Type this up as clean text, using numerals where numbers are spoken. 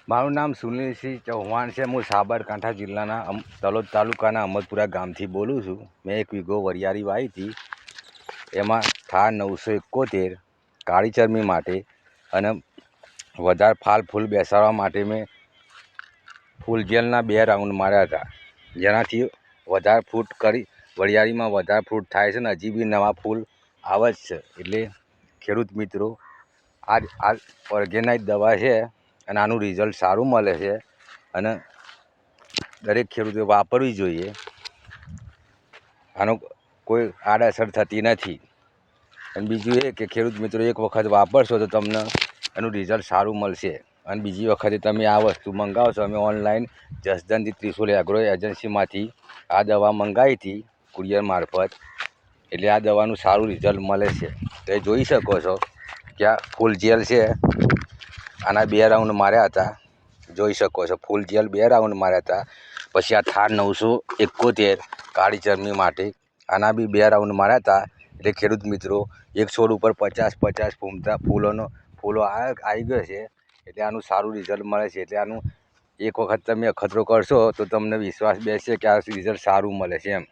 મારું નામ સુનિલસિંહ ચૌહાણ છે. હું સાબરકાંઠા જિલ્લાના તલોદ તાલુકાના અમદપુરા ગામથી બોલું છું. મેં 1 વીઘો વરિયાળી વાવી હતી. એમાં થાર 971 કાળી ચરમી માટે અને વધારે ફૂલ બેસાડવા માટે મેં ફૂલ જેલના 2 રાઉન્ડ માર્યા હતા, જેનાથી વધારે ફ્રૂટ કરી વરિયાળીમાં વધારે ફ્રૂટ થાય છે ને હજી બી નવા ફૂલ આવે જ છે. એટલે ખેડૂત મિત્રો આ ઓર્ગેનાઇઝ દવા છે અને આનું રિઝલ્ટ સારું મળે છે અને દરેક ખેડૂતે વાપરવી જોઈએ. આનો કોઈ આડઅસર થતી નથી. અને બીજું એ કે ખેડૂત મિત્રો એક વખત વાપરશો તો તમને એનું રિઝલ્ટ સારું મળશે. અને બીજી વખતે તમે આ વસ્તુ મંગાવશો. અમે ઓનલાઈન જસદણથી ત્રિશુલ એગ્રો એજન્સીમાંથી આ દવા મંગાવી હતી કુરિયર મારફત. એટલે આ દવાનું સારું રિઝલ્ટ મળે છે. તમે જોઈ શકો છો કે આ ફૂલ જેલ છે, આના 2 રાઉન્ડ માર્યા હતા. જોઈ શકો છો ફૂલ જેલ 2 રાઉન્ડ માર્યા હતા. પછી આ થાર 971 કાળી ચરમી માટે આના બી 2 રાઉન્ડ માર્યા હતા. એટલે ખેડૂત મિત્રો એક છોડ ઉપર 50 ફૂલો આવી ગયો છે. એટલે આનું સારું રિઝલ્ટ મળે છે. એટલે આનું એક વખત તમે અખતરો કરશો તો તમને વિશ્વાસ બેસશે કે આ રિઝલ્ટ સારું મળે છે એમ.